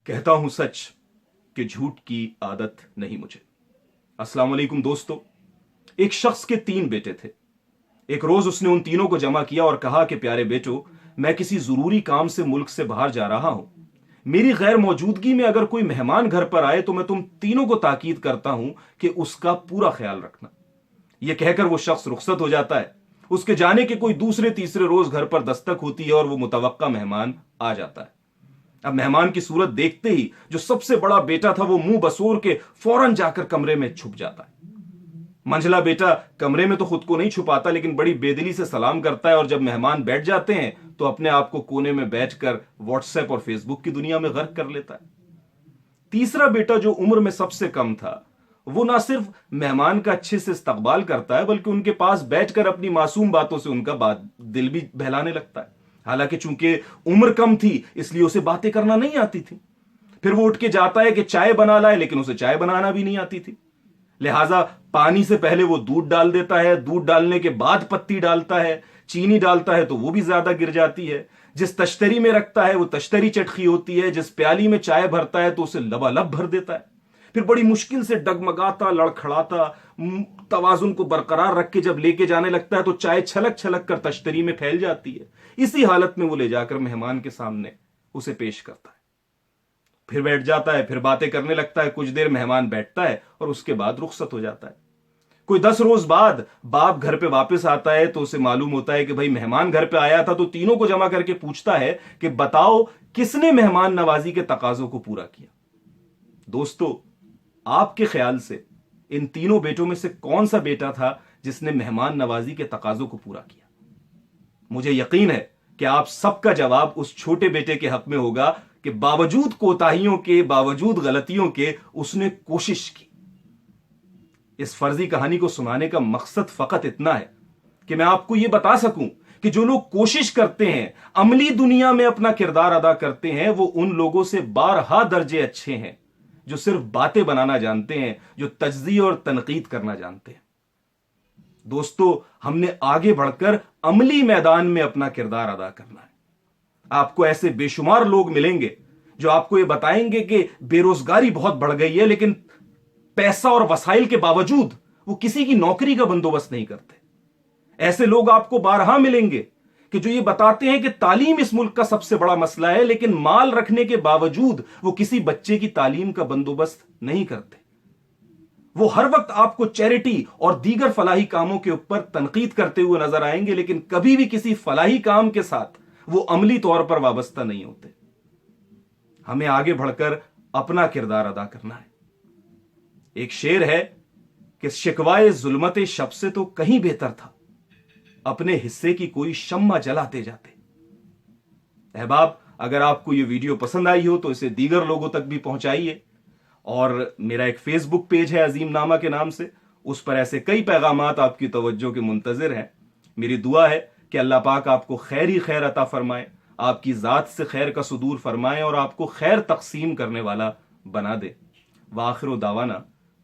کہتا ہوں سچ کہ جھوٹ کی عادت نہیں مجھے۔ السلام علیکم دوستو۔ ایک شخص کے 3 بیٹے تھے۔ ایک روز اس نے ان تینوں کو جمع کیا اور کہا کہ پیارے بیٹو، میں کسی ضروری کام سے ملک سے باہر جا رہا ہوں۔ میری غیر موجودگی میں اگر کوئی مہمان گھر پر آئے تو میں تم تینوں کو تاکید کرتا ہوں کہ اس کا پورا خیال رکھنا۔ یہ کہہ کر وہ شخص رخصت ہو جاتا ہے۔ اس کے جانے کے کوئی دوسرے تیسرے روز گھر پر دستک ہوتی ہے اور وہ متوقع مہمان آ جاتا ہے۔ اب مہمان کی صورت دیکھتے ہی جو سب سے بڑا بیٹا تھا وہ منہ بسور کے فوراً جا کر کمرے میں چھپ جاتا ہے۔ منجلا بیٹا کمرے میں تو خود کو نہیں چھپاتا لیکن بڑی بے دلی سے سلام کرتا ہے، اور جب مہمان بیٹھ جاتے ہیں تو اپنے آپ کو کونے میں بیٹھ کر واٹس ایپ اور فیس بک کی دنیا میں غرق کر لیتا ہے۔ تیسرا بیٹا جو عمر میں سب سے کم تھا، وہ نہ صرف مہمان کا اچھے سے استقبال کرتا ہے بلکہ ان کے پاس بیٹھ کر اپنی معصوم باتوں سے ان کا دل بھی بہلانے لگتا ہے۔ حالانکہ چونکہ عمر کم تھی اس لیے اسے باتیں کرنا نہیں آتی تھی۔ پھر وہ اٹھ کے جاتا ہے کہ چائے بنا لائے، لیکن اسے چائے بنانا بھی نہیں آتی تھی۔ لہٰذا پانی سے پہلے وہ دودھ ڈال دیتا ہے، دودھ ڈالنے کے بعد پتی ڈالتا ہے، چینی ڈالتا ہے تو وہ بھی زیادہ گر جاتی ہے۔ جس تشتری میں رکھتا ہے وہ تشتری چٹخی ہوتی ہے، جس پیالی میں چائے بھرتا ہے تو اسے لبالب بھر دیتا ہے۔ پھر بڑی مشکل سے ڈگمگاتا لڑکھڑاتا توازن کو برقرار رکھ کے جب لے کے جانے لگتا ہے تو چائے چھلک چھلک کر تشتری میں پھیل جاتی ہے۔ اسی حالت میں وہ لے جا کر مہمان کے سامنے اسے پیش کرتا ہے۔ پھر بیٹھ جاتا ہے، پھر باتیں کرنے لگتا ہے، کچھ دیر مہمان بیٹھتا ہے اور اس کے بعد رخصت ہو جاتا ہے۔ کوئی 10 روز بعد باپ گھر پہ واپس آتا ہے تو اسے معلوم ہوتا ہے کہ بھائی مہمان گھر پہ آیا تھا، تو تینوں کو جمع کر کے پوچھتا ہے کہ بتاؤ کس نے مہمان نوازی کے تقاضوں کو پورا کیا۔ دوستو، آپ کے خیال سے ان تینوں بیٹوں میں سے کون سا بیٹا تھا جس نے مہمان نوازی کے تقاضوں کو پورا کیا؟ مجھے یقین ہے کہ آپ سب کا جواب اس چھوٹے بیٹے کے حق میں ہوگا کہ باوجود کوتاہیوں کے، باوجود غلطیوں کے اس نے کوشش کی۔ اس فرضی کہانی کو سنانے کا مقصد فقط اتنا ہے کہ میں آپ کو یہ بتا سکوں کہ جو لوگ کوشش کرتے ہیں، عملی دنیا میں اپنا کردار ادا کرتے ہیں، وہ ان لوگوں سے بارہا درجے اچھے ہیں جو صرف باتیں بنانا جانتے ہیں، جو تجزیہ اور تنقید کرنا جانتے ہیں۔ دوستو، ہم نے آگے بڑھ کر عملی میدان میں اپنا کردار ادا کرنا ہے۔ آپ کو ایسے بے شمار لوگ ملیں گے جو آپ کو یہ بتائیں گے کہ بے روزگاری بہت بڑھ گئی ہے، لیکن پیسہ اور وسائل کے باوجود وہ کسی کی نوکری کا بندوبست نہیں کرتے۔ ایسے لوگ آپ کو بارہا ملیں گے کہ جو یہ بتاتے ہیں کہ تعلیم اس ملک کا سب سے بڑا مسئلہ ہے، لیکن مال رکھنے کے باوجود وہ کسی بچے کی تعلیم کا بندوبست نہیں کرتے۔ وہ ہر وقت آپ کو چیریٹی اور دیگر فلاحی کاموں کے اوپر تنقید کرتے ہوئے نظر آئیں گے، لیکن کبھی بھی کسی فلاحی کام کے ساتھ وہ عملی طور پر وابستہ نہیں ہوتے۔ ہمیں آگے بڑھ کر اپنا کردار ادا کرنا ہے۔ ایک شعر ہے کہ شکوائے ظلمت شب سے تو کہیں بہتر تھا، اپنے حصے کی کوئی شمع جلاتے جاتے۔ احباب، اگر آپ کو یہ ویڈیو پسند آئی ہو تو اسے دیگر لوگوں تک بھی پہنچائیے، اور میرا ایک فیس بک پیج ہے عظیم نامہ کے نام سے، اس پر ایسے کئی پیغامات آپ کی توجہ کے منتظر ہیں۔ میری دعا ہے کہ اللہ پاک آپ کو خیر ہی خیر عطا فرمائے، آپ کی ذات سے خیر کا صدور فرمائے اور آپ کو خیر تقسیم کرنے والا بنا دے۔ وآخر دعوانا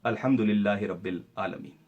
الحمدللہ رب العالمین۔